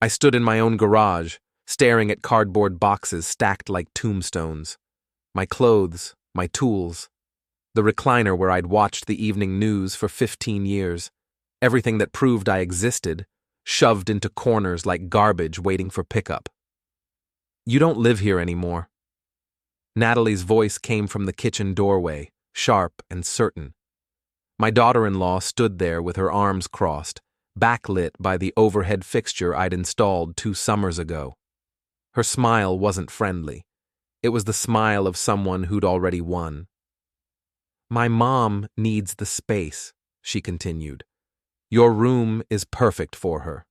I stood in my own garage, staring at cardboard boxes stacked like tombstones. My clothes, my tools, the recliner where I'd watched the evening news for 15 years, everything that proved I existed, shoved into corners like garbage waiting for pickup. You don't live here anymore. Natalie's voice came from the kitchen doorway, sharp and certain. My daughter-in-law stood there with her arms crossed, backlit by the overhead fixture I'd installed 2 summers ago. Her smile wasn't friendly. It was the smile of someone who'd already won. My mom needs the space, she continued. Your room is perfect for her.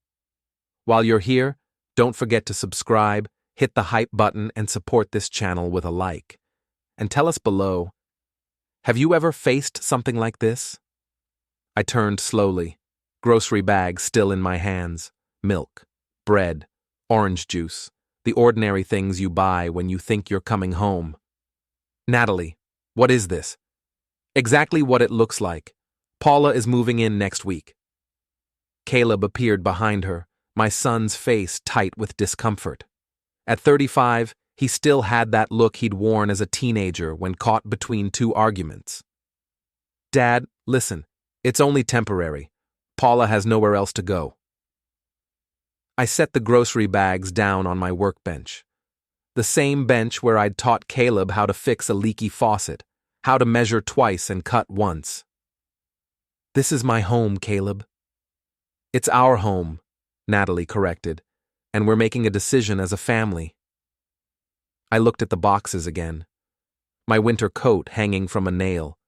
While you're here, don't forget to subscribe, hit the hype button, and support this channel with a like. And tell us below, have you ever faced something like this? I turned slowly, grocery bags still in my hands, milk, bread, orange juice, the ordinary things you buy when you think you're coming home. Natalie, what is this? Exactly what it looks like. Paula is moving in next week. Caleb appeared behind her, my son's face tight with discomfort. At 35, he still had that look he'd worn as a teenager when caught between 2 arguments. Dad, listen, it's only temporary. Paula has nowhere else to go. I set the grocery bags down on my workbench. The same bench where I'd taught Caleb how to fix a leaky faucet, how to measure twice and cut once. This is my home, Caleb. It's our home, Natalie corrected, and we're making a decision as a family. I looked at the boxes again. My winter coat hanging from a nail,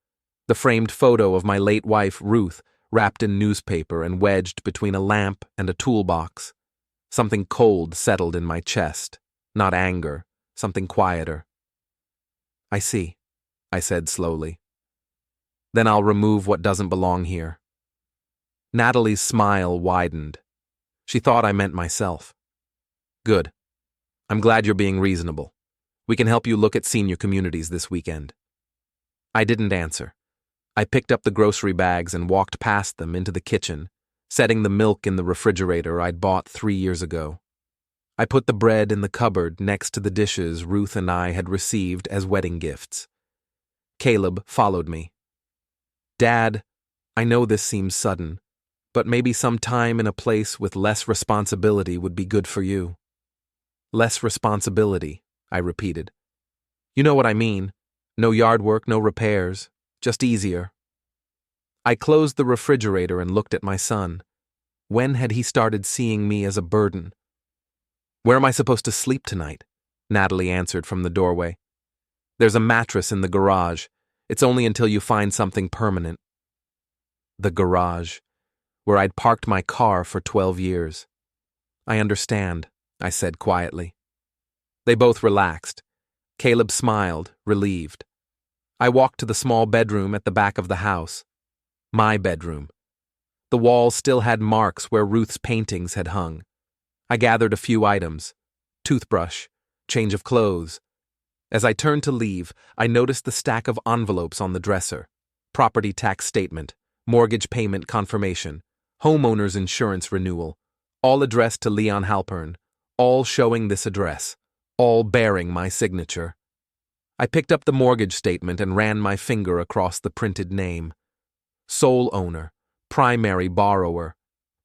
the framed photo of my late wife, Ruth, wrapped in newspaper and wedged between a lamp and a toolbox. Something cold settled in my chest, not anger, something quieter. I see, I said slowly. Then I'll remove what doesn't belong here. Natalie's smile widened. She thought I meant myself. Good. I'm glad you're being reasonable. We can help you look at senior communities this weekend. I didn't answer. I picked up the grocery bags and walked past them into the kitchen, setting the milk in the refrigerator I'd bought 3 years ago. I put the bread in the cupboard next to the dishes Ruth and I had received as wedding gifts. Caleb followed me. Dad, I know this seems sudden, but maybe some time in a place with less responsibility would be good for you. Less responsibility, I repeated. You know what I mean. No yard work, no repairs, just easier. I closed the refrigerator and looked at my son. When had he started seeing me as a burden? Where am I supposed to sleep tonight? Natalie answered from the doorway. There's a mattress in the garage. It's only until you find something permanent. The garage, where I'd parked my car for 12 years. I understand, I said quietly. They both relaxed. Caleb smiled, relieved. I walked to the small bedroom at the back of the house. My bedroom. The walls still had marks where Ruth's paintings had hung. I gathered a few items. Toothbrush, change of clothes. As I turned to leave, I noticed the stack of envelopes on the dresser. Property tax statement, mortgage payment confirmation, homeowner's insurance renewal, all addressed to Leon Halpern, all showing this address, all bearing my signature. I picked up the mortgage statement and ran my finger across the printed name. Sole owner, primary borrower.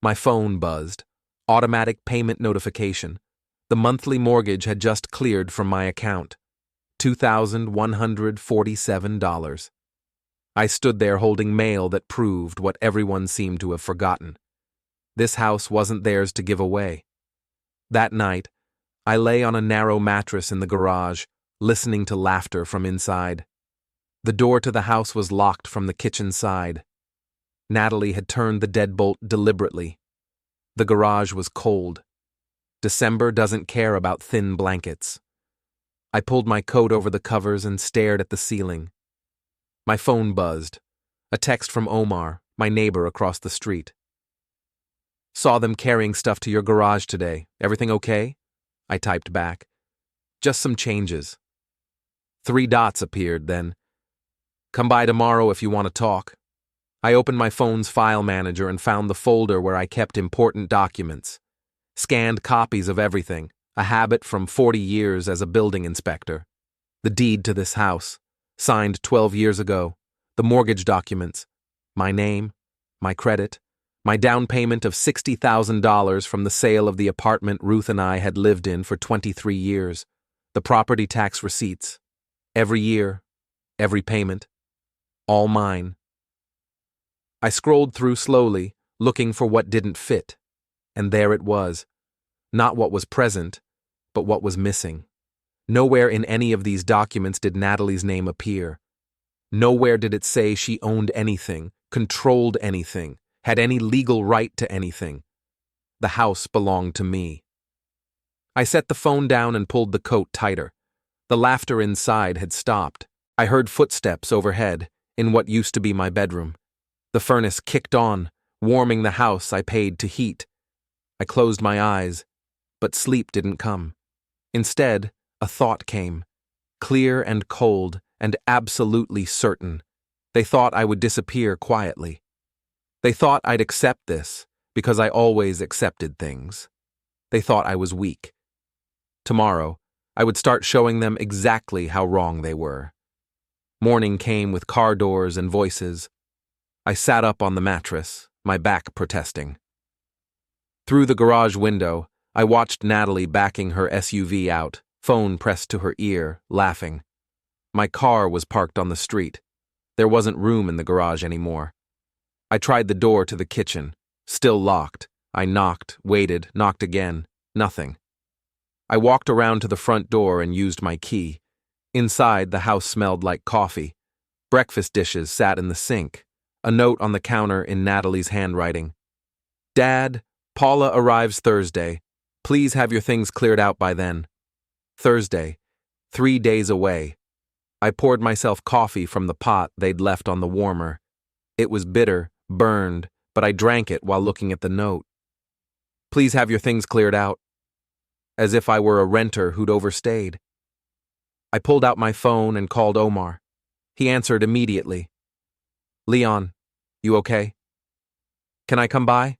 My phone buzzed. Automatic payment notification. The monthly mortgage had just cleared from my account. $2,147. I stood there holding mail that proved what everyone seemed to have forgotten. This house wasn't theirs to give away. That night, I lay on a narrow mattress in the garage, listening to laughter from inside. The door to the house was locked from the kitchen side. Natalie had turned the deadbolt deliberately. The garage was cold. December doesn't care about thin blankets. I pulled my coat over the covers and stared at the ceiling. My phone buzzed. A text from Omar, my neighbor across the street. Saw them carrying stuff to your garage today. Everything okay? I typed back. Just some changes. 3 dots appeared then. Come by tomorrow if you want to talk. I opened my phone's file manager and found the folder where I kept important documents. Scanned copies of everything, a habit from 40 years as a building inspector. The deed to this house, signed 12 years ago. The mortgage documents. My name, my credit, my down payment of $60,000 from the sale of the apartment Ruth and I had lived in for 23 years. The property tax receipts. Every year, every payment. All mine. I scrolled through slowly, looking for what didn't fit. And there it was. Not what was present, but what was missing. Nowhere in any of these documents did Natalie's name appear. Nowhere did it say she owned anything, controlled anything, had any legal right to anything. The house belonged to me. I set the phone down and pulled the coat tighter. The laughter inside had stopped. I heard footsteps overhead, in what used to be my bedroom. The furnace kicked on, warming the house I paid to heat. I closed my eyes, but sleep didn't come. Instead, a thought came, clear and cold and absolutely certain. They thought I would disappear quietly. They thought I'd accept this, because I always accepted things. They thought I was weak. Tomorrow, I would start showing them exactly how wrong they were. Morning came with car doors and voices. I sat up on the mattress, my back protesting. Through the garage window, I watched Natalie backing her SUV out, phone pressed to her ear, laughing. My car was parked on the street. There wasn't room in the garage anymore. I tried the door to the kitchen, still locked. I knocked, waited, knocked again. Nothing. I walked around to the front door and used my key. Inside, the house smelled like coffee. Breakfast dishes sat in the sink. A note on the counter in Natalie's handwriting. Dad, Paula arrives Thursday. Please have your things cleared out by then. Thursday, 3 days away. I poured myself coffee from the pot they'd left on the warmer. It was bitter, burned, but I drank it while looking at the note. Please have your things cleared out. As if I were a renter who'd overstayed. I pulled out my phone and called Omar. He answered immediately. Leon, you okay? Can I come by?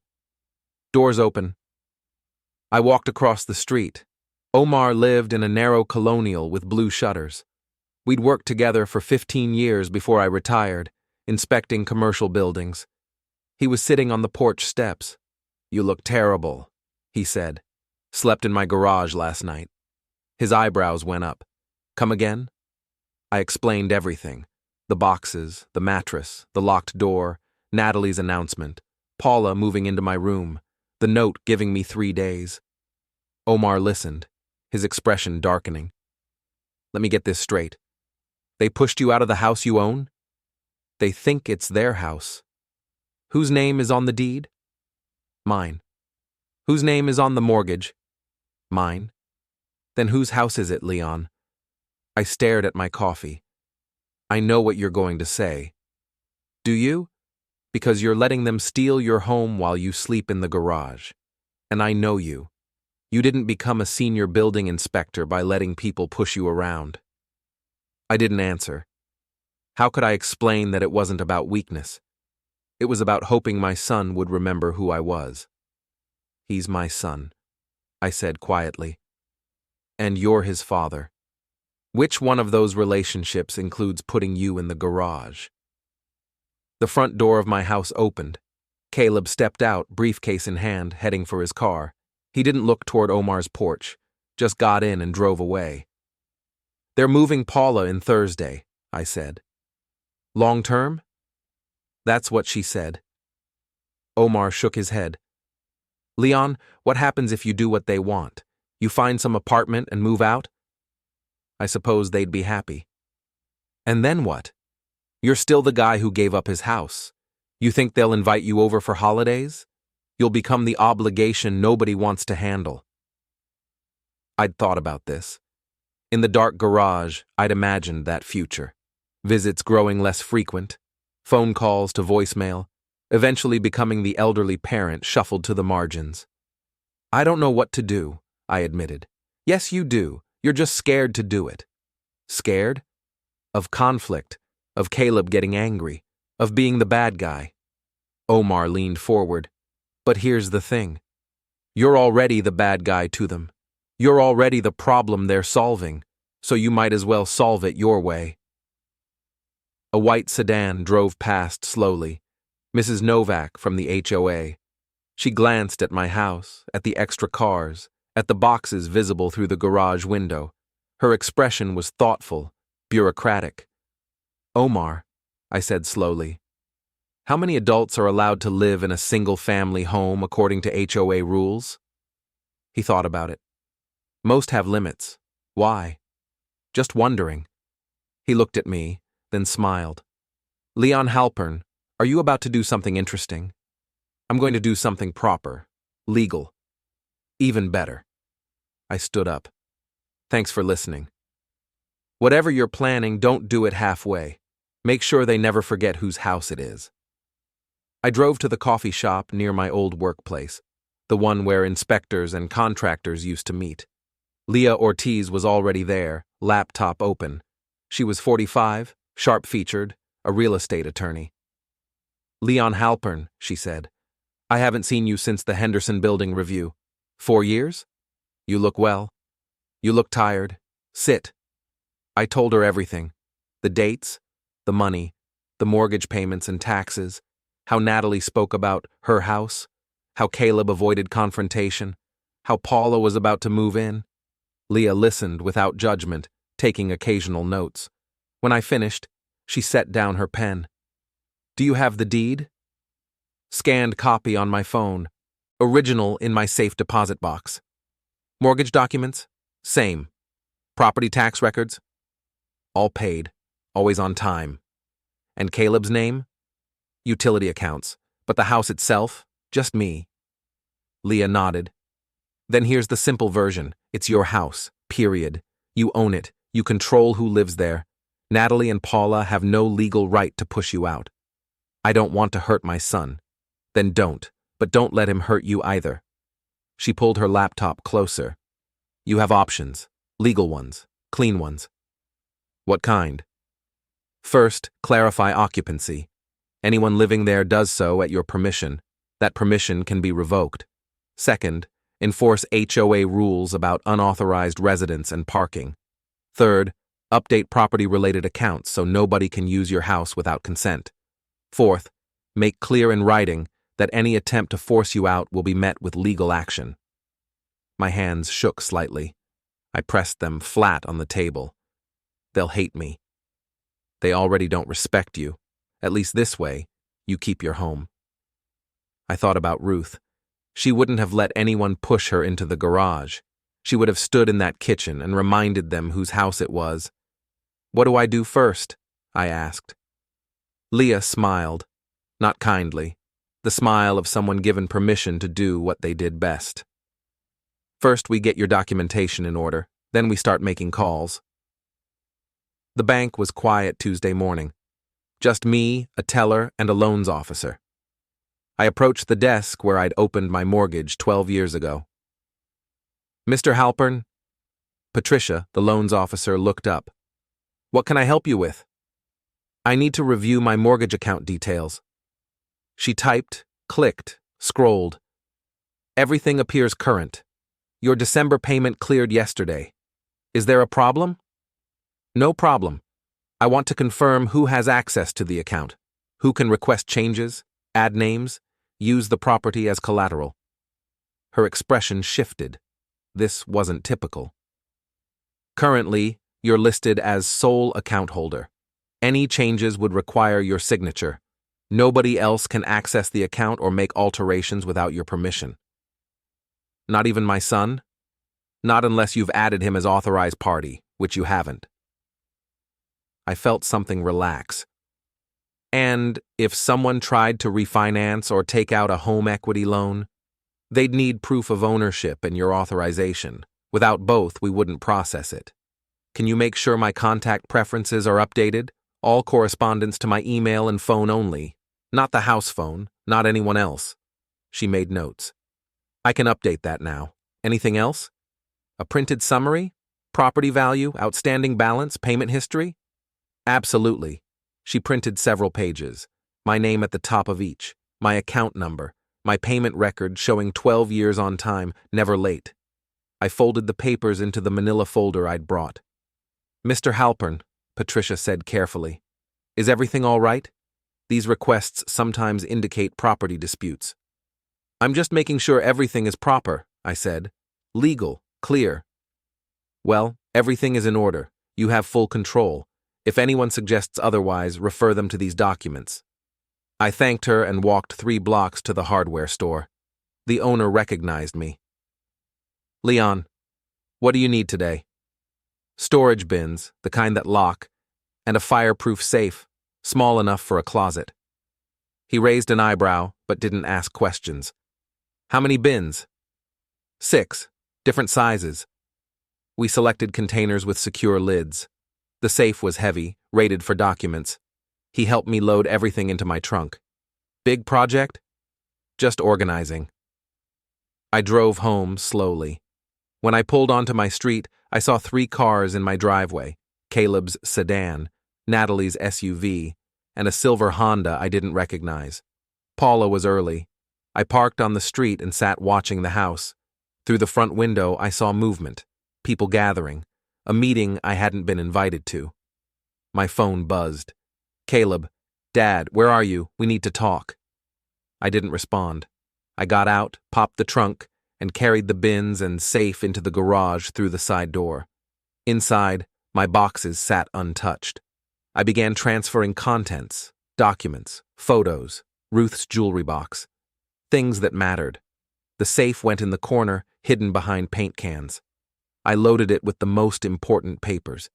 Doors open. I walked across the street. Omar lived in a narrow colonial with blue shutters. We'd worked together for 15 years before I retired, inspecting commercial buildings. He was sitting on the porch steps. You look terrible, he said. Slept in my garage last night. His eyebrows went up. Come again? I explained everything. The boxes, the mattress, the locked door, Natalie's announcement, Paula moving into my room, the note giving me 3 days. Omar listened, his expression darkening. Let me get this straight. They pushed you out of the house you own? They think it's their house. Whose name is on the deed? Mine. Whose name is on the mortgage? Mine. Then whose house is it, Leon? I stared at my coffee. I know what you're going to say. Do you? Because you're letting them steal your home while you sleep in the garage. And I know you. You didn't become a senior building inspector by letting people push you around. I didn't answer. How could I explain that it wasn't about weakness? It was about hoping my son would remember who I was. He's my son, I said quietly. And you're his father. Which one of those relationships includes putting you in the garage? The front door of my house opened. Caleb stepped out, briefcase in hand, heading for his car. He didn't look toward Omar's porch, just got in and drove away. They're moving Paula in Thursday, I said. Long term? That's what she said. Omar shook his head. Leon, what happens if you do what they want? You find some apartment and move out? I suppose they'd be happy. And then what? You're still the guy who gave up his house. You think they'll invite you over for holidays? You'll become the obligation nobody wants to handle. I'd thought about this. In the dark garage, I'd imagined that future. Visits growing less frequent, phone calls to voicemail, eventually becoming the elderly parent shuffled to the margins. I don't know what to do, I admitted. Yes, you do. You're just scared to do it. Scared? Of conflict, of Caleb getting angry, of being the bad guy. Omar leaned forward. But here's the thing. You're already the bad guy to them. You're already the problem they're solving, so you might as well solve it your way. A white sedan drove past slowly. Mrs. Novak from the HOA. She glanced at my house, at the extra cars, at the boxes visible through the garage window. Her expression was thoughtful, bureaucratic. Omar, I said slowly, how many adults are allowed to live in a single-family home according to HOA rules? He thought about it. Most have limits. Why? Just wondering. He looked at me, then smiled. Leon Halpern, are you about to do something interesting? I'm going to do something proper, legal. Even better. I stood up. Thanks for listening. Whatever you're planning, don't do it halfway. Make sure they never forget whose house it is. I drove to the coffee shop near my old workplace, the one where inspectors and contractors used to meet. Leah Ortiz was already there, laptop open. She was 45, sharp-featured, a real estate attorney. Leon Halpern, she said. I haven't seen you since the Henderson Building review. 4 years? You look well. You look tired. Sit. I told her everything. The dates, the money, the mortgage payments and taxes, how Natalie spoke about her house, how Caleb avoided confrontation, how Paula was about to move in. Leah listened without judgment, taking occasional notes. When I finished, she set down her pen. Do you have the deed? Scanned copy on my phone. Original in my safe deposit box. Mortgage documents? Same. Property tax records? All paid. Always on time. And Caleb's name? Utility accounts. But the house itself? Just me. Leah nodded. Then here's the simple version. It's your house. Period. You own it. You control who lives there. Natalie and Paula have no legal right to push you out. I don't want to hurt my son. Then don't, but don't let him hurt you either. She pulled her laptop closer. You have options. Legal ones. Clean ones. What kind? First, clarify occupancy. Anyone living there does so at your permission. That permission can be revoked. Second, enforce HOA rules about unauthorized residence and parking. Third, update property-related accounts so nobody can use your house without consent. Fourth, make clear in writing that any attempt to force you out will be met with legal action. My hands shook slightly. I pressed them flat on the table. They'll hate me. They already don't respect you. At least this way, you keep your home. I thought about Ruth. She wouldn't have let anyone push her into the garage. She would have stood in that kitchen and reminded them whose house it was. What do I do first? I asked. Leah smiled, not kindly, the smile of someone given permission to do what they did best. First, we get your documentation in order, then we start making calls. The bank was quiet Tuesday morning. Just me, a teller, and a loans officer. I approached the desk where I'd opened my mortgage 12 years ago. Mr. Halpern? Patricia, the loans officer, looked up. What can I help you with? I need to review my mortgage account details. She typed, clicked, scrolled. Everything appears current. Your December payment cleared yesterday. Is there a problem? No problem. I want to confirm who has access to the account, who can request changes, add names, use the property as collateral. Her expression shifted. This wasn't typical. Currently, you're listed as sole account holder. Any changes would require your signature. Nobody else can access the account or make alterations without your permission. Not even my son? Not unless you've added him as authorized party, which you haven't. I felt something relax. And if someone tried to refinance or take out a home equity loan, they'd need proof of ownership and your authorization. Without both, we wouldn't process it. Can you make sure my contact preferences are updated? All correspondence to my email and phone only. Not the house phone, not anyone else. She made notes. I can update that now. Anything else? A printed summary? Property value, outstanding balance, payment history? Absolutely. She printed several pages. My name at the top of each. My account number. My payment record showing 12 years on time, never late. I folded the papers into the manila folder I'd brought. "Mr. Halpern," Patricia said carefully, "is everything all right? These requests sometimes indicate property disputes." "I'm just making sure everything is proper," I said. "Legal, clear." "Well, everything is in order. You have full control. If anyone suggests otherwise, refer them to these documents." I thanked her and walked 3 blocks to the hardware store. The owner recognized me. "Leon, what do you need today?" "Storage bins, the kind that lock, and a fireproof safe, small enough for a closet." He raised an eyebrow, but didn't ask questions. "How many bins?" 6, different sizes. We selected containers with secure lids. The safe was heavy, rated for documents. He helped me load everything into my trunk. "Big project?" "Just organizing." I drove home slowly. When I pulled onto my street, I saw 3 cars in my driveway: Caleb's sedan, Natalie's SUV, and a silver Honda I didn't recognize. Paula was early. I parked on the street and sat watching the house. Through the front window, I saw movement, people gathering, a meeting I hadn't been invited to. My phone buzzed. "Caleb, Dad, where are you? We need to talk." I didn't respond. I got out, popped the trunk, and carried the bins and safe into the garage through the side door. Inside, my boxes sat untouched. I began transferring contents, documents, photos, Ruth's jewelry box, things that mattered. The safe went in the corner, hidden behind paint cans. I loaded it with the most important papers: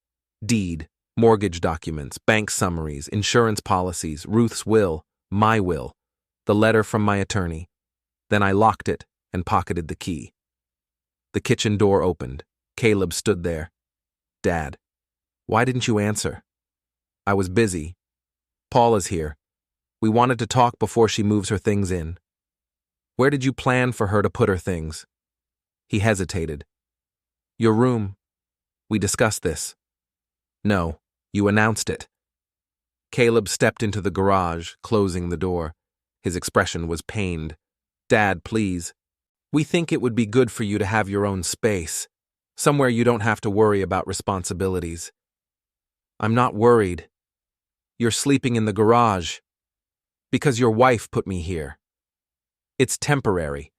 deed, mortgage documents, bank summaries, insurance policies, Ruth's will, my will, the letter from my attorney. Then I locked it and pocketed the key. The kitchen door opened. Caleb stood there. "Dad, why didn't you answer?" "I was busy. Paula's here. We wanted to talk before she moves her things in." "Where did you plan for her to put her things?" He hesitated. "Your room. We discussed this." "No, you announced it." Caleb stepped into the garage, closing the door. His expression was pained. "Dad, please. We think it would be good for you to have your own space, somewhere you don't have to worry about responsibilities." "I'm not worried. You're sleeping in the garage because your wife put me here. It's temporary,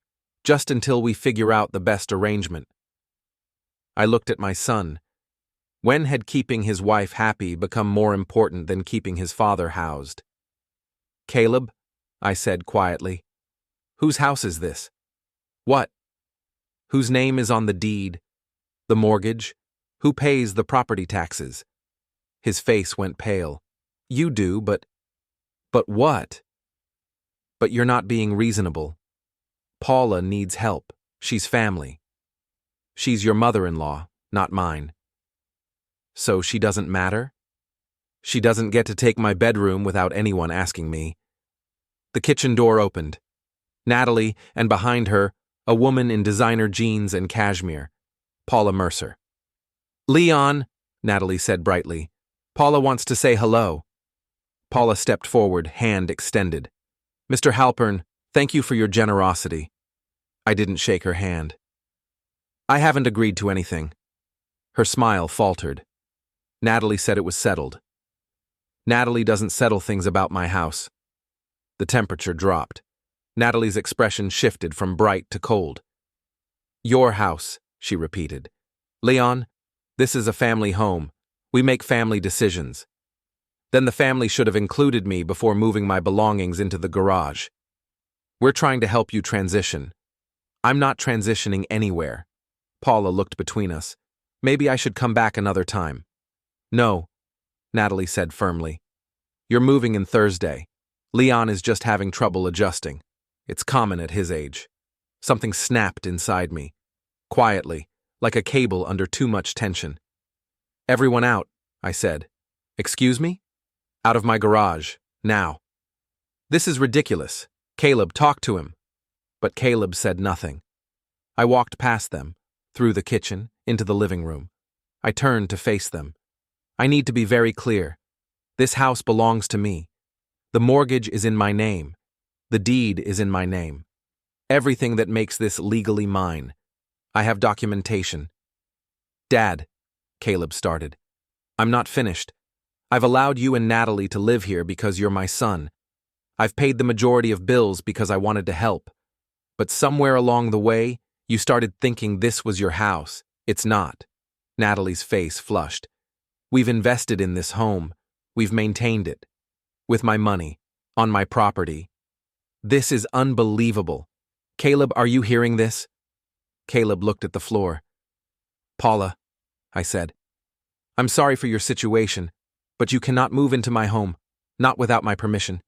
just until we figure out the best arrangement." I looked at my son. When had keeping his wife happy become more important than keeping his father housed? "Caleb," I said quietly, "whose house is this?" "What?" "Whose name is on the deed? The mortgage? Who pays the property taxes?" His face went pale. "You do, but..." "But what?" "But you're not being reasonable. Paula needs help. She's family. She's your mother-in-law, not mine." "So she doesn't matter? She doesn't get to take my bedroom without anyone asking me." The kitchen door opened. Natalie, and behind her, a woman in designer jeans and cashmere. Paula Mercer. "Leon," Natalie said brightly. "Paula wants to say hello." Paula stepped forward, hand extended. "Mr. Halpern, thank you for your generosity." I didn't shake her hand. "I haven't agreed to anything." Her smile faltered. Natalie said it was settled. "Natalie doesn't settle things about my house." The temperature dropped. Natalie's expression shifted from bright to cold. "Your house," she repeated. "Leon, this is a family home. We make family decisions. Then the family should have included me before moving my belongings into the garage. We're trying to help you transition." "I'm not transitioning anywhere." Paula looked between us. "Maybe I should come back another time." "No," Natalie said firmly. "You're moving in Thursday. Leon is just having trouble adjusting. It's common at his age." Something snapped inside me, quietly, like a cable under too much tension. "Everyone out," I said. "Excuse me?" "Out of my garage, now." "This is ridiculous. Caleb, talk to him." But Caleb said nothing. I walked past them, through the kitchen, into the living room. I turned to face them. "I need to be very clear. This house belongs to me. The mortgage is in my name. The deed is in my name. Everything that makes this legally mine. I have documentation. Dad, Caleb started. I'm not finished. I've allowed you and Natalie to live here because you're my son. I've paid the majority of bills because I wanted to help. But somewhere along the way, you started thinking this was your house. It's not. Natalie's face flushed. We've invested in this home. We've maintained it. With my money. On my property. This is unbelievable. Caleb, are you hearing this? Caleb looked at the floor. Paula, I said. I'm sorry for your situation, but you cannot move into my home, not without my permission.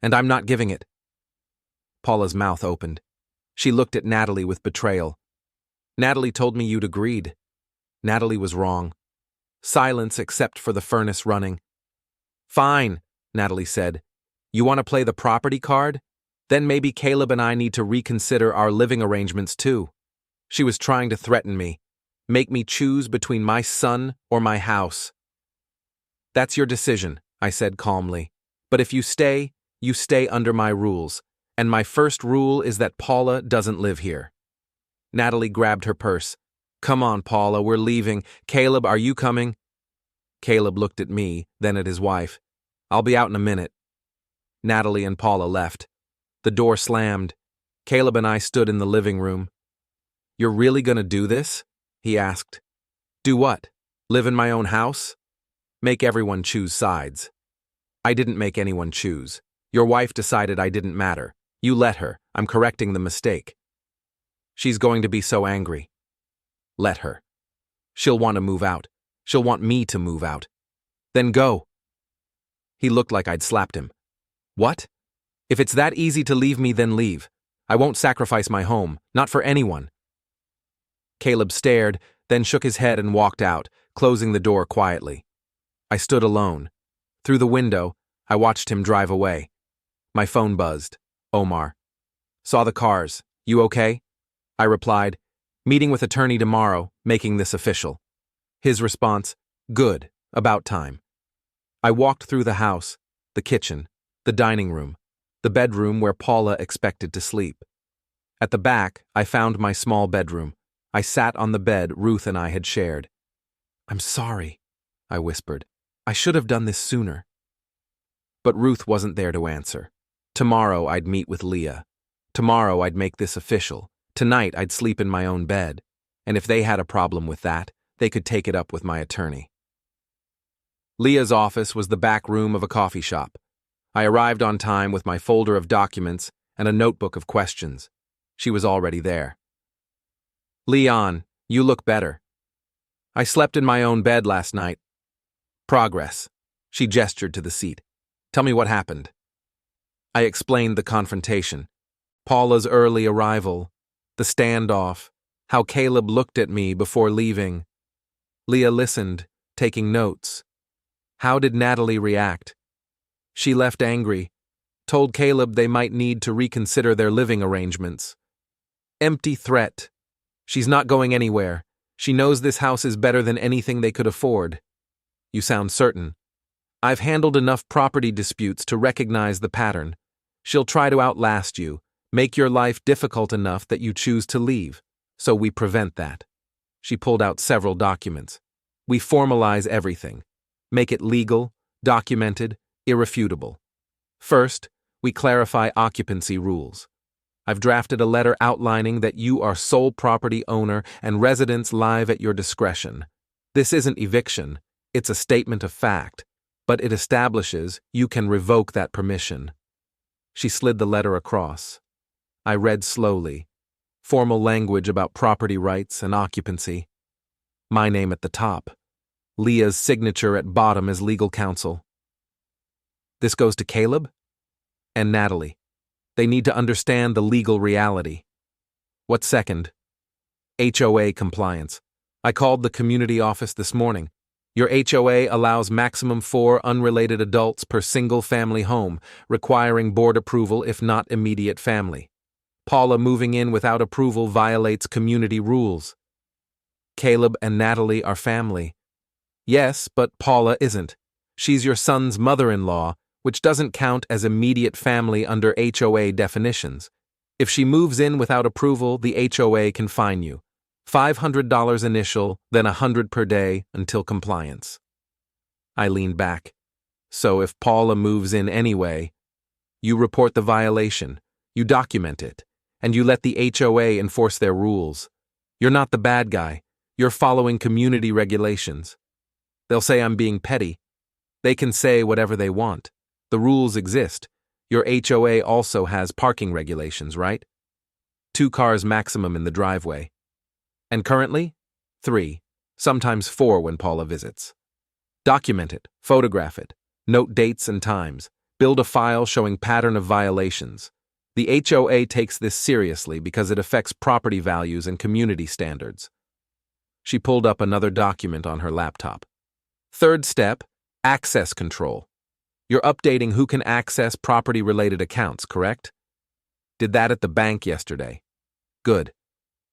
And I'm not giving it. Paula's mouth opened. She looked at Natalie with betrayal. Natalie told me you'd agreed. Natalie was wrong. Silence except for the furnace running. Fine, Natalie said. You want to play the property card? Then maybe Caleb and I need to reconsider our living arrangements too. She was trying to threaten me. Make me choose between my son or my house. That's your decision, I said calmly. But if you stay under my rules. And my first rule is that Paula doesn't live here. Natalie grabbed her purse. Come on, Paula, we're leaving. Caleb, are you coming? Caleb looked at me, then at his wife. I'll be out in a minute. Natalie and Paula left. The door slammed. Caleb and I stood in the living room. You're really gonna do this? He asked. Do what? Live in my own house? Make everyone choose sides. I didn't make anyone choose. Your wife decided I didn't matter. You let her. I'm correcting the mistake. She's going to be so angry. Let her. She'll want to move out. She'll want me to move out. Then go. He looked like I'd slapped him. What? If it's that easy to leave me, then leave. I won't sacrifice my home, not for anyone. Caleb stared, then shook his head and walked out, closing the door quietly. I stood alone. Through the window, I watched him drive away. My phone buzzed. Omar. Saw the cars. You okay? I replied, meeting with attorney tomorrow, making this official. His response, good, about time. I walked through the house, the kitchen, the dining room, the bedroom where Paula expected to sleep. At the back, I found my small bedroom. I sat on the bed Ruth and I had shared. I'm sorry, I whispered. I should have done this sooner. But Ruth wasn't there to answer. Tomorrow I'd meet with Leah. Tomorrow I'd make this official. Tonight I'd sleep in my own bed. And if they had a problem with that, they could take it up with my attorney. Leah's office was the back room of a coffee shop. I arrived on time with my folder of documents and a notebook of questions. She was already there. Leon, you look better. I slept in my own bed last night. Progress. She gestured to the seat. Tell me what happened. I explained the confrontation. Paula's early arrival. The standoff. How Caleb looked at me before leaving. Leah listened, taking notes. How did Natalie react? She left angry. Told Caleb they might need to reconsider their living arrangements. Empty threat. She's not going anywhere. She knows this house is better than anything they could afford. You sound certain. I've handled enough property disputes to recognize the pattern. She'll try to outlast you, make your life difficult enough that you choose to leave, so we prevent that. She pulled out several documents. We formalize everything. Make it legal, documented, irrefutable. First, we clarify occupancy rules. I've drafted a letter outlining that you are sole property owner and residents live at your discretion. This isn't eviction, it's a statement of fact, but it establishes you can revoke that permission. She slid the letter across. I read slowly. Formal language about property rights and occupancy. My name at the top. Leah's signature at bottom as legal counsel. This goes to Caleb and Natalie. They need to understand the legal reality. What's second? HOA compliance. I called the community office this morning. Your HOA allows maximum 4 unrelated adults per single-family home, requiring board approval if not immediate family. Paula moving in without approval violates community rules. Caleb and Natalie are family. Yes, but Paula isn't. She's your son's mother-in-law, which doesn't count as immediate family under HOA definitions. If she moves in without approval, the HOA can fine you. $500 initial, then $100 per day until compliance. I leaned back. So if Paula moves in anyway, you report the violation, you document it, and you let the HOA enforce their rules. You're not the bad guy. You're following community regulations. They'll say I'm being petty. They can say whatever they want. The rules exist. Your HOA also has parking regulations, right? 2 cars maximum in the driveway. And currently, 3, sometimes 4 when Paula visits. Document it, photograph it, note dates and times, build a file showing pattern of violations. The HOA takes this seriously because it affects property values and community standards. She pulled up another document on her laptop. 3rd step, access control. You're updating who can access property-related accounts, correct? Did that at the bank yesterday. Good.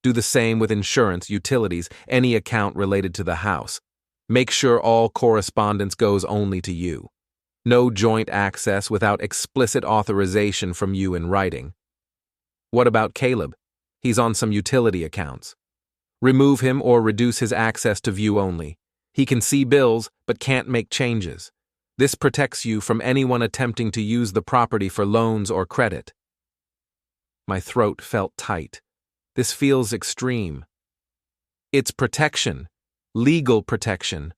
Do the same with insurance, utilities, any account related to the house. Make sure all correspondence goes only to you. No joint access without explicit authorization from you in writing. What about Caleb? He's on some utility accounts. Remove him or reduce his access to view only. He can see bills but can't make changes. This protects you from anyone attempting to use the property for loans or credit. My throat felt tight. This feels extreme. It's protection. Legal protection.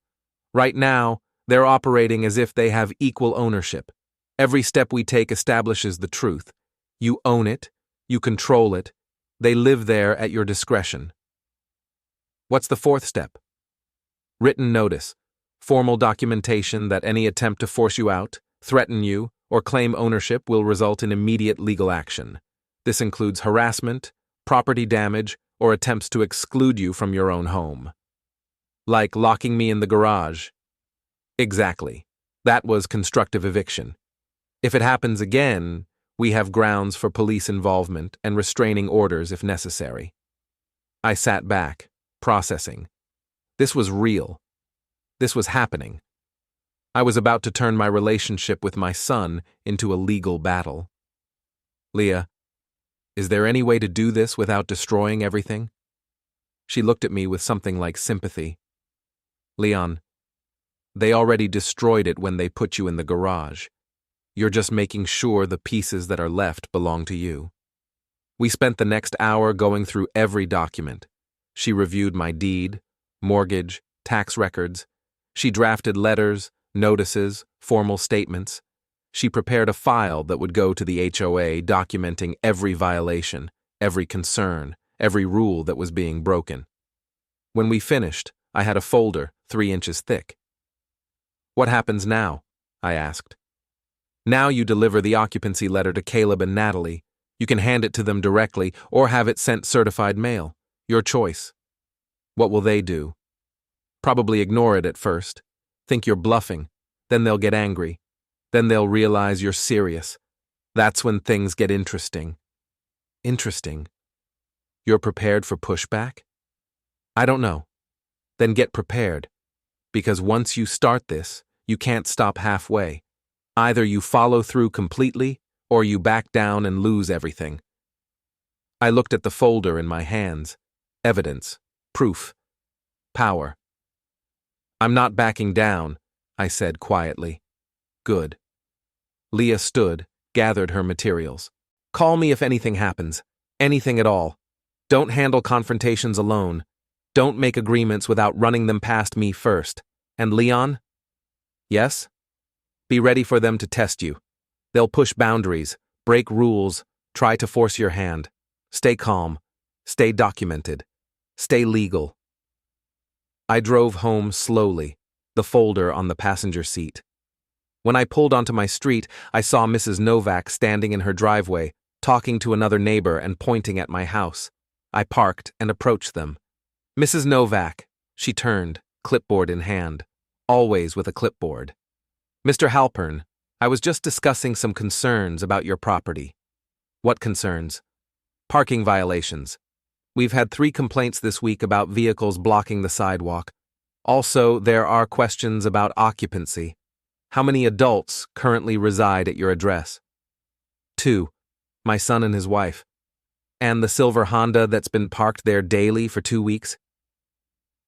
Right now, they're operating as if they have equal ownership. Every step we take establishes the truth. You own it. You control it. They live there at your discretion. What's the 4th step? Written notice. Formal documentation that any attempt to force you out, threaten you, or claim ownership will result in immediate legal action. This includes harassment, property damage, or attempts to exclude you from your own home. Like locking me in the garage. Exactly. That was constructive eviction. If it happens again, we have grounds for police involvement and restraining orders if necessary. I sat back, processing. This was real. This was happening. I was about to turn my relationship with my son into a legal battle. Leah, is there any way to do this without destroying everything? She looked at me with something like sympathy. Leon, they already destroyed it when they put you in the garage. You're just making sure the pieces that are left belong to you. We spent the next hour going through every document. She reviewed my deed, mortgage, tax records. She drafted letters, notices, formal statements. She prepared a file that would go to the HOA documenting every violation, every concern, every rule that was being broken. When we finished, I had a folder 3 inches thick. What happens now? I asked. Now you deliver the occupancy letter to Caleb and Natalie. You can hand it to them directly or have it sent certified mail. Your choice. What will they do? Probably ignore it at first. Think you're bluffing. Then they'll get angry. Then they'll realize you're serious. That's when things get interesting. Interesting? You're prepared for pushback? I don't know. Then get prepared. Because once you start this, you can't stop halfway. Either you follow through completely, or you back down and lose everything. I looked at the folder in my hands. Evidence. Proof. Power. I'm not backing down, I said quietly. Good. Leah stood, gathered her materials. Call me if anything happens. Anything at all. Don't handle confrontations alone. Don't make agreements without running them past me first. And Leon? Yes? Be ready for them to test you. They'll push boundaries, break rules, try to force your hand. Stay calm. Stay documented. Stay legal. I drove home slowly, the folder on the passenger seat. When I pulled onto my street, I saw Mrs. Novak standing in her driveway, talking to another neighbor and pointing at my house. I parked and approached them. Mrs. Novak, she turned, clipboard in hand, always with a clipboard. Mr. Halpern, I was just discussing some concerns about your property. What concerns? Parking violations. We've had 3 complaints this week about vehicles blocking the sidewalk. Also, there are questions about occupancy. How many adults currently reside at your address? 2. My son and his wife. And the silver Honda that's been parked there daily for 2 weeks?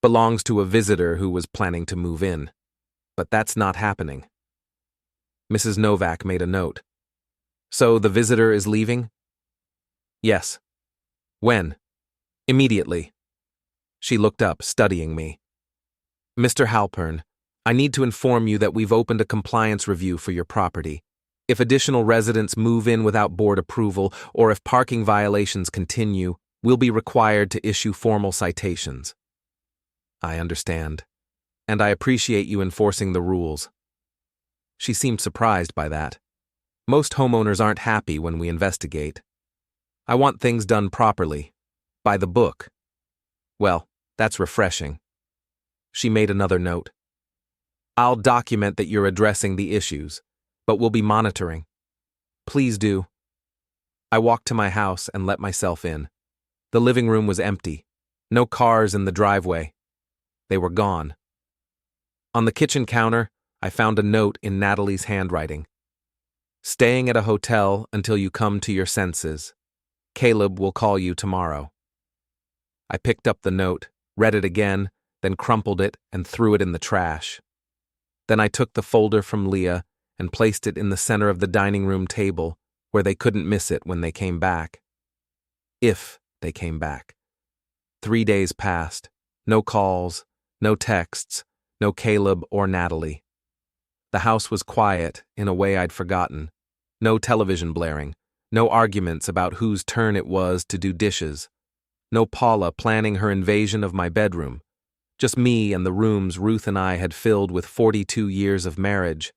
Belongs to a visitor who was planning to move in. But that's not happening. Mrs. Novak made a note. So the visitor is leaving? Yes. When? Immediately. She looked up, studying me. Mr. Halpern, I need to inform you that we've opened a compliance review for your property. If additional residents move in without board approval, or if parking violations continue, we'll be required to issue formal citations. I understand, and I appreciate you enforcing the rules. She seemed surprised by that. Most homeowners aren't happy when we investigate. I want things done properly, by the book. Well, that's refreshing. She made another note. I'll document that you're addressing the issues, but we'll be monitoring. Please do. I walked to my house and let myself in. The living room was empty. No cars in the driveway. They were gone. On the kitchen counter, I found a note in Natalie's handwriting. Staying at a hotel until you come to your senses. Caleb will call you tomorrow. I picked up the note, read it again, then crumpled it and threw it in the trash. Then I took the folder from Leah and placed it in the center of the dining room table where they couldn't miss it when they came back. If they came back. 3 days passed. No calls, no texts, no Caleb or Natalie. The house was quiet in a way I'd forgotten. No television blaring, no arguments about whose turn it was to do dishes. No Paula planning her invasion of my bedroom. Just me and the rooms Ruth and I had filled with 42 years of marriage.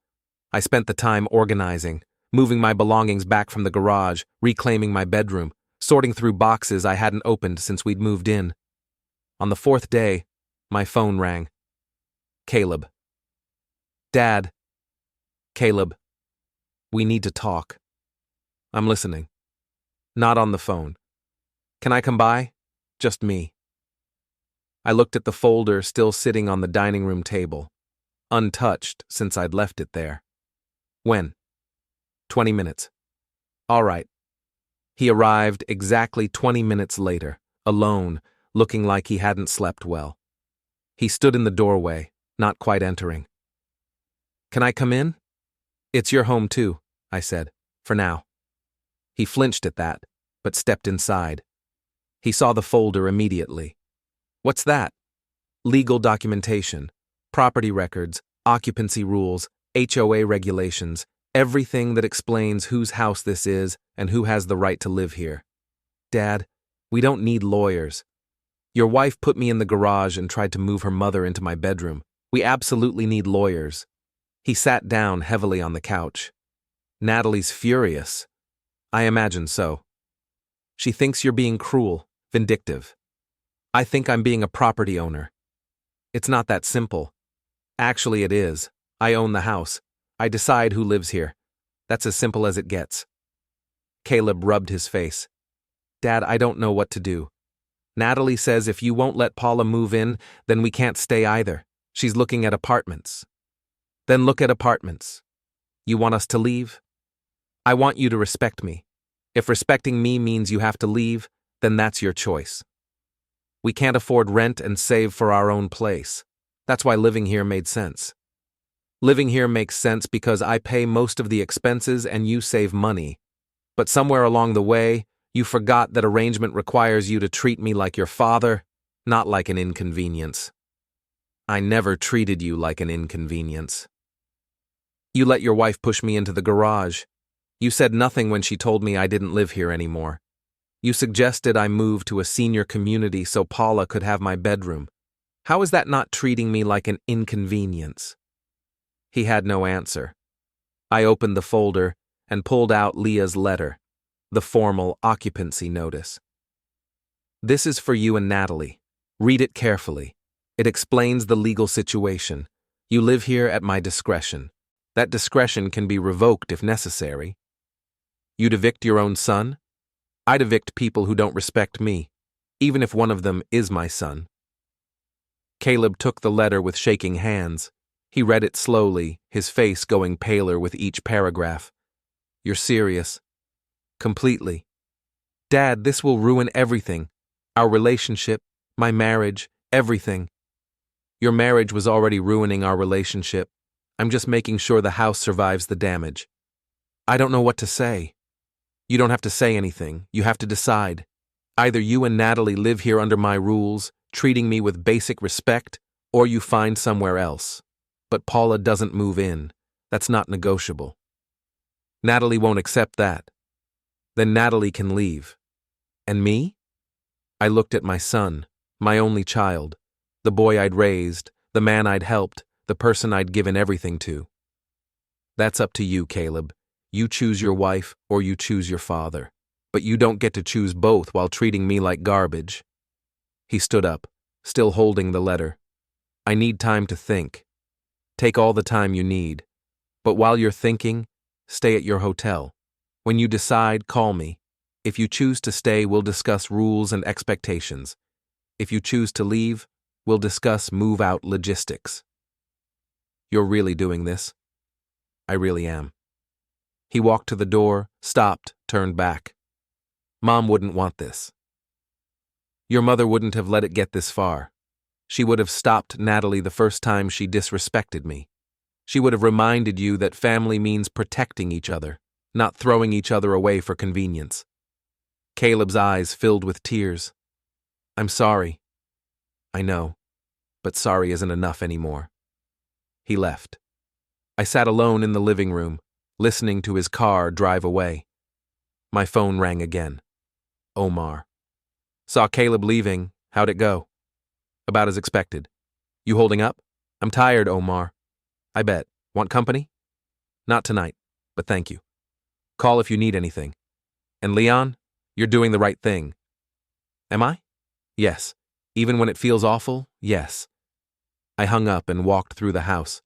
I spent the time organizing, moving my belongings back from the garage, reclaiming my bedroom, sorting through boxes I hadn't opened since we'd moved in. On the 4th day, my phone rang. Caleb. Dad. Caleb. We need to talk. I'm listening. Not on the phone. Can I come by? Just me. I looked at the folder still sitting on the dining room table, untouched since I'd left it there. When? 20 minutes. All right. He arrived exactly 20 minutes later, alone, looking like he hadn't slept well. He stood in the doorway, not quite entering. Can I come in? It's your home too, I said, for now. He flinched at that, but stepped inside. He saw the folder immediately. What's that? Legal documentation, property records, occupancy rules, HOA regulations, everything that explains whose house this is and who has the right to live here. Dad, we don't need lawyers. Your wife put me in the garage and tried to move her mother into my bedroom. We absolutely need lawyers. He sat down heavily on the couch. Natalie's furious. I imagine so. She thinks you're being cruel, vindictive. I think I'm being a property owner. It's not that simple. Actually, it is. I own the house. I decide who lives here. That's as simple as it gets. Caleb rubbed his face. Dad, I don't know what to do. Natalie says if you won't let Paula move in, then we can't stay either. She's looking at apartments. Then look at apartments. You want us to leave? I want you to respect me. If respecting me means you have to leave, then that's your choice. We can't afford rent and save for our own place. That's why living here made sense. Living here makes sense because I pay most of the expenses and you save money. But somewhere along the way, you forgot that arrangement requires you to treat me like your father, not like an inconvenience. I never treated you like an inconvenience. You let your wife push me into the garage. You said nothing when she told me I didn't live here anymore. You suggested I move to a senior community so Paula could have my bedroom. How is that not treating me like an inconvenience? He had no answer. I opened the folder and pulled out Leah's letter, the formal occupancy notice. This is for you and Natalie. Read it carefully. It explains the legal situation. You live here at my discretion. That discretion can be revoked if necessary. You'd evict your own son? I'd evict people who don't respect me, even if one of them is my son. Caleb took the letter with shaking hands. He read it slowly, his face going paler with each paragraph. You're serious? Completely. Dad, this will ruin everything. Our relationship, my marriage, everything. Your marriage was already ruining our relationship. I'm just making sure the house survives the damage. I don't know what to say. You don't have to say anything. You have to decide. Either you and Natalie live here under my rules, treating me with basic respect, or you find somewhere else. But Paula doesn't move in. That's not negotiable. Natalie won't accept that. Then Natalie can leave. And me? I looked at my son, my only child, the boy I'd raised, the man I'd helped, the person I'd given everything to. That's up to you, Caleb. You choose your wife or you choose your father. But you don't get to choose both while treating me like garbage. He stood up, still holding the letter. I need time to think. Take all the time you need. But while you're thinking, stay at your hotel. When you decide, call me. If you choose to stay, we'll discuss rules and expectations. If you choose to leave, we'll discuss move-out logistics. You're really doing this? I really am. He walked to the door, stopped, turned back. Mom wouldn't want this. Your mother wouldn't have let it get this far. She would have stopped Natalie the first time she disrespected me. She would have reminded you that family means protecting each other, not throwing each other away for convenience. Caleb's eyes filled with tears. I'm sorry. I know, but sorry isn't enough anymore. He left. I sat alone in the living room, listening to his car drive away. My phone rang again. Omar. Saw Caleb leaving. How'd it go? About as expected. You holding up? I'm tired, Omar. I bet. Want company? Not tonight, but thank you. Call if you need anything. And Leon, you're doing the right thing. Am I? Yes. Even when it feels awful, yes. I hung up and walked through the house.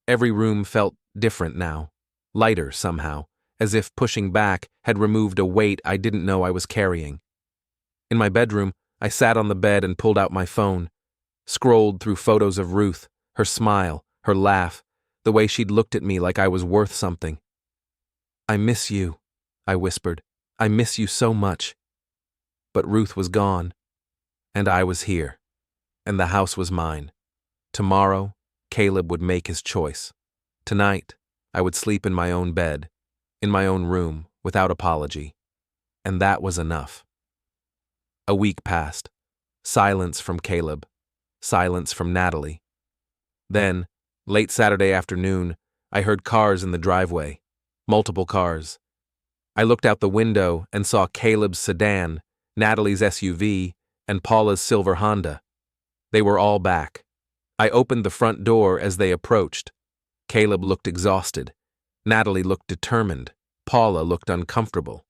Every room felt different now, lighter somehow, as if pushing back had removed a weight I didn't know I was carrying. In my bedroom, I sat on the bed and pulled out my phone, scrolled through photos of Ruth, her smile, her laugh, the way she'd looked at me like I was worth something. I miss you, I whispered. I miss you so much. But Ruth was gone, and I was here, and the house was mine. Tomorrow, Caleb would make his choice. Tonight, I would sleep in my own bed, in my own room, without apology. And that was enough. A week passed. Silence from Caleb. Silence from Natalie. Then, late Saturday afternoon, I heard cars in the driveway. Multiple cars. I looked out the window and saw Caleb's sedan, Natalie's SUV, and Paula's silver Honda. They were all back. I opened the front door as they approached. Caleb looked exhausted. Natalie looked determined. Paula looked uncomfortable.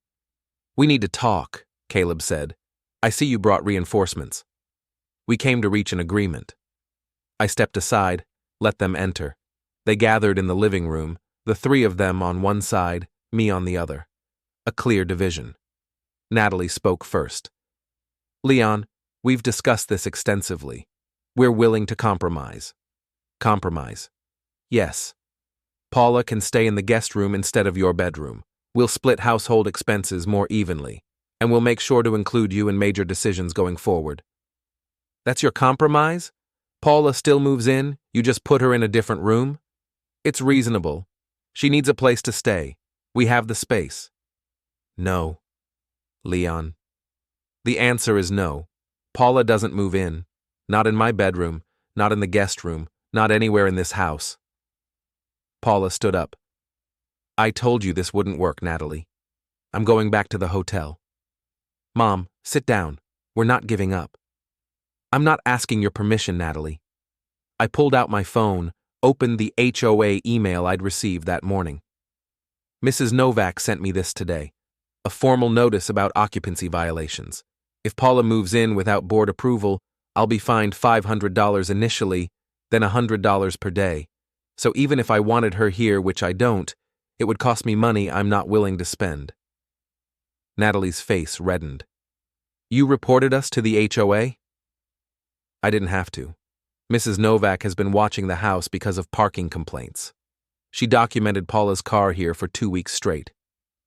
We need to talk, Caleb said. I see you brought reinforcements. We came to reach an agreement. I stepped aside, let them enter. They gathered in the living room, the three of them on one side, me on the other. A clear division. Natalie spoke first. Leon, we've discussed this extensively. We're willing to compromise. Compromise. Yes. Paula can stay in the guest room instead of your bedroom. We'll split household expenses more evenly, and we'll make sure to include you in major decisions going forward. That's your compromise? Paula still moves in, you just put her in a different room? It's reasonable. She needs a place to stay. We have the space. No. Leon. The answer is no. Paula doesn't move in. Not in my bedroom, not in the guest room, not anywhere in this house. Paula stood up. I told you this wouldn't work, Natalie. I'm going back to the hotel. Mom, sit down. We're not giving up. I'm not asking your permission, Natalie. I pulled out my phone, opened the HOA email I'd received that morning. Mrs. Novak sent me this today. A formal notice about occupancy violations. If Paula moves in without board approval, I'll be fined $500 initially, then $100 per day. So even if I wanted her here, which I don't, it would cost me money I'm not willing to spend. Natalie's face reddened. You reported us to the HOA? I didn't have to. Mrs. Novak has been watching the house because of parking complaints. She documented Paula's car here for 2 weeks straight.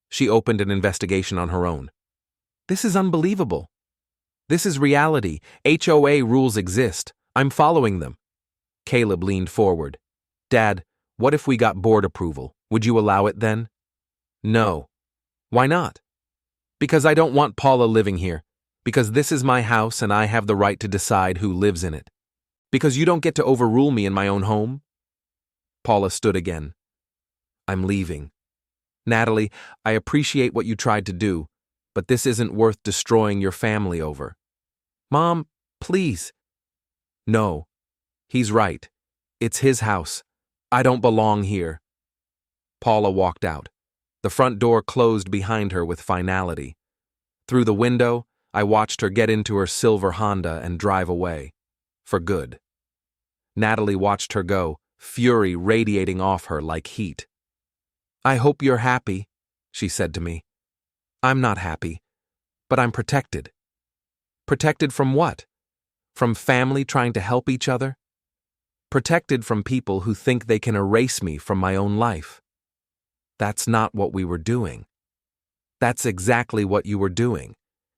She opened an investigation on her own. This is unbelievable. This is reality. HOA rules exist. I'm following them. Caleb leaned forward. Dad, what if we got board approval? Would you allow it then? No. Why not? Because I don't want Paula living here. Because this is my house and I have the right to decide who lives in it. Because you don't get to overrule me in my own home. Paula stood again. I'm leaving. Natalie, I appreciate what you tried to do, but this isn't worth destroying your family over. Mom, please. No. He's right. It's his house. I don't belong here. Paula walked out. The front door closed behind her with finality. Through the window, I watched her get into her silver Honda and drive away. For good. Natalie watched her go, fury radiating off her like heat. I hope you're happy, she said to me. I'm not happy, but I'm protected. Protected from what? From family trying to help each other? Protected from people who think they can erase me from my own life. That's not what we were doing. That's exactly what you were doing.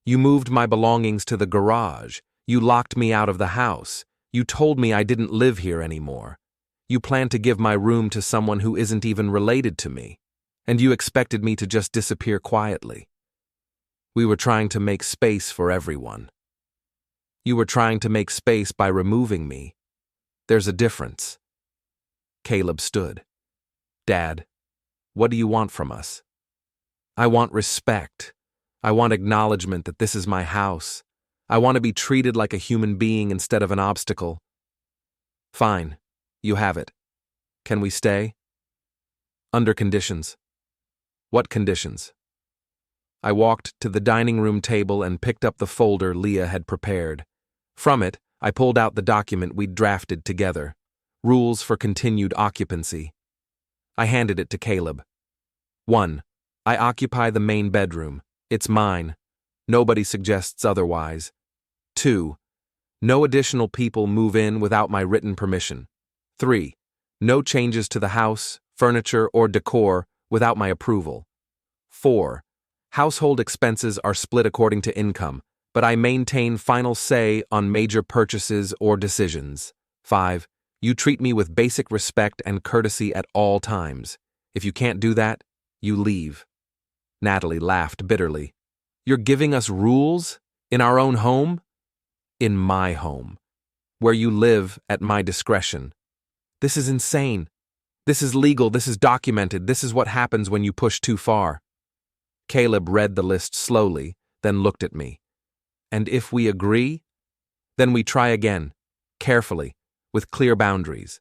You moved my belongings to the garage. You locked me out of the house. You told me I didn't live here anymore. You planned to give my room to someone who isn't even related to me. And you expected me to just disappear quietly. We were trying to make space for everyone. You were trying to make space by removing me. There's a difference. Caleb stood. Dad, what do you want from us? I want respect. I want acknowledgement that this is my house. I want to be treated like a human being instead of an obstacle. Fine, you have it. Can we stay? Under conditions. What conditions? I walked to the dining room table and picked up the folder Leah had prepared. From it, I pulled out the document we'd drafted together. Rules for continued occupancy. I handed it to Caleb. 1. I occupy the main bedroom. It's mine. Nobody suggests otherwise. 2. No additional people move in without my written permission. 3. No changes to the house, furniture, or decor without my approval. 4. Household expenses are split according to income, but I maintain final say on major purchases or decisions. 5. You treat me with basic respect and courtesy at all times. If you can't do that, you leave. Natalie laughed bitterly. You're giving us rules? In our own home? In my home. Where you live at my discretion. This is insane. This is legal, this is documented, this is what happens when you push too far. Caleb read the list slowly, then looked at me. And if we agree? Then we try again, carefully, with clear boundaries.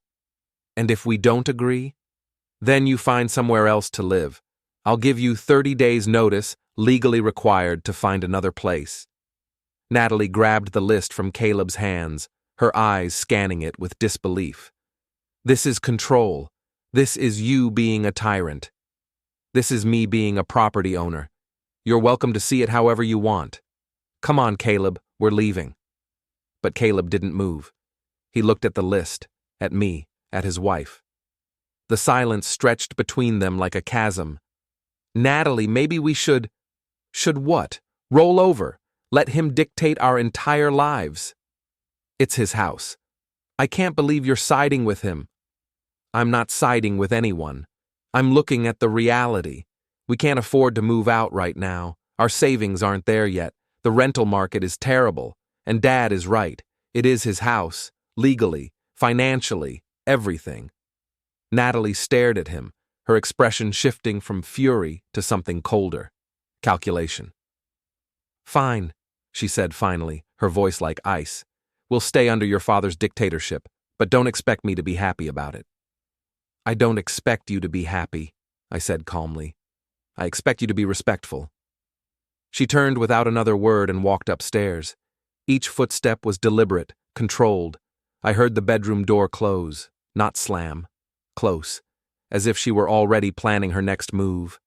And if we don't agree? Then you find somewhere else to live. I'll give you 30 days' notice, legally required to find another place. Natalie grabbed the list from Caleb's hands, her eyes scanning it with disbelief. This is control. This is you being a tyrant. This is me being a property owner. You're welcome to see it however you want. Come on, Caleb, we're leaving. But Caleb didn't move. He looked at the list, at me, at his wife. The silence stretched between them like a chasm. Natalie, maybe we should... Should what? Roll over. Let him dictate our entire lives. It's his house. I can't believe you're siding with him. I'm not siding with anyone. I'm looking at the reality. We can't afford to move out right now. Our savings aren't there yet. The rental market is terrible. And Dad is right. It is his house. Legally, financially, everything. Natalie stared at him, her expression shifting from fury to something colder. Calculation. Fine, she said finally, her voice like ice. We'll stay under your father's dictatorship, but don't expect me to be happy about it. I don't expect you to be happy, I said calmly. I expect you to be respectful. She turned without another word and walked upstairs. Each footstep was deliberate, controlled. I heard the bedroom door close, not slam. Close, as if she were already planning her next move.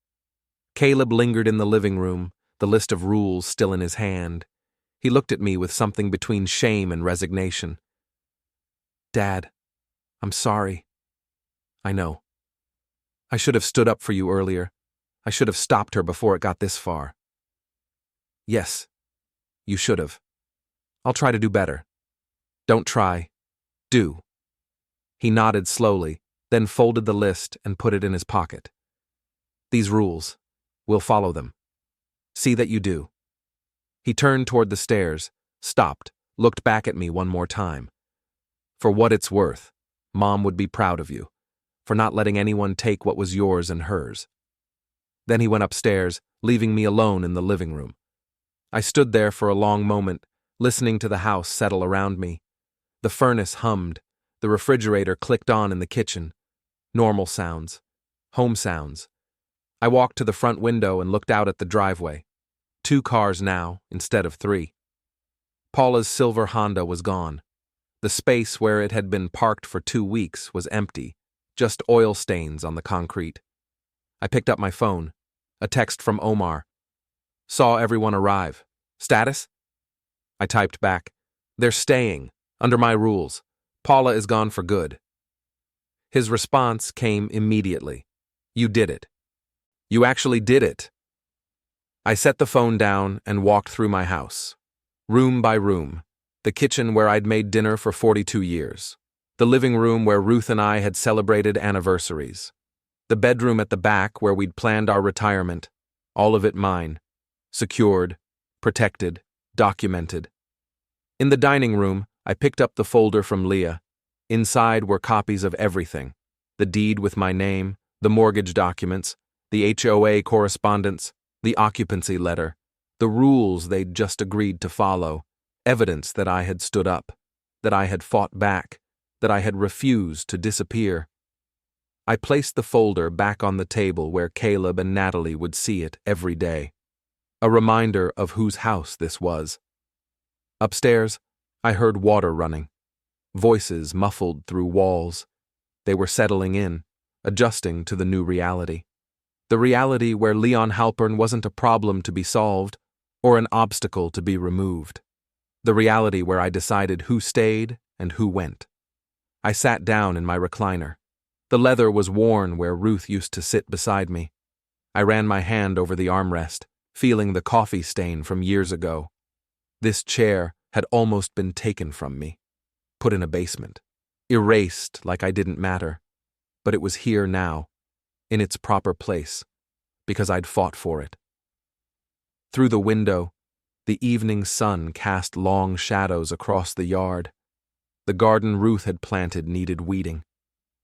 Caleb lingered in the living room, the list of rules still in his hand. He looked at me with something between shame and resignation. Dad, I'm sorry. I know. I should have stood up for you earlier. I should have stopped her before it got this far. Yes, you should have. I'll try to do better. Don't try. Do. He nodded slowly, then folded the list and put it in his pocket. These rules. We'll follow them. See that you do. He turned toward the stairs, stopped, looked back at me one more time. For what it's worth, Mom would be proud of you, for not letting anyone take what was yours and hers. Then he went upstairs, leaving me alone in the living room. I stood there for a long moment, listening to the house settle around me. The furnace hummed, the refrigerator clicked on in the kitchen. Normal sounds. Home sounds. I walked to the front window and looked out at the driveway. 2 cars now, instead of 3. Paula's silver Honda was gone. The space where it had been parked for 2 weeks was empty, just oil stains on the concrete. I picked up my phone. A text from Omar. Saw everyone arrive. Status? I typed back. They're staying, under my rules. Paula is gone for good. His response came immediately. You did it. You actually did it. I set the phone down and walked through my house. Room by room. The kitchen where I'd made dinner for 42 years. The living room where Ruth and I had celebrated anniversaries. The bedroom at the back where we'd planned our retirement. All of it mine. Secured, protected, documented. In the dining room, I picked up the folder from Leah. Inside were copies of everything. The deed with my name, the mortgage documents, the HOA correspondence, the occupancy letter, the rules they'd just agreed to follow, evidence that I had stood up, that I had fought back, that I had refused to disappear. I placed the folder back on the table where Caleb and Natalie would see it every day. A reminder of whose house this was. Upstairs, I heard water running. Voices muffled through walls. They were settling in, adjusting to the new reality. The reality where Leon Halpern wasn't a problem to be solved or an obstacle to be removed. The reality where I decided who stayed and who went. I sat down in my recliner. The leather was worn where Ruth used to sit beside me. I ran my hand over the armrest, feeling the coffee stain from years ago. This chair had almost been taken from me, put in a basement, erased like I didn't matter. But it was here now, in its proper place, because I'd fought for it. Through the window, the evening sun cast long shadows across the yard. The garden Ruth had planted needed weeding.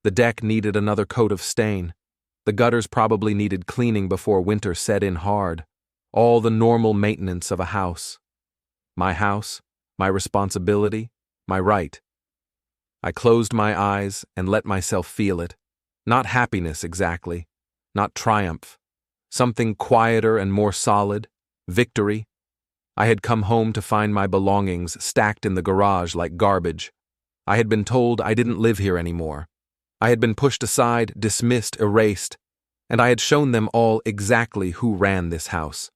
The deck needed another coat of stain. The gutters probably needed cleaning before winter set in hard. All the normal maintenance of a house. My house, my responsibility, my right. I closed my eyes and let myself feel it. Not happiness exactly, not triumph. Something quieter and more solid, victory. I had come home to find my belongings stacked in the garage like garbage. I had been told I didn't live here anymore. I had been pushed aside, dismissed, erased, and I had shown them all exactly who ran this house.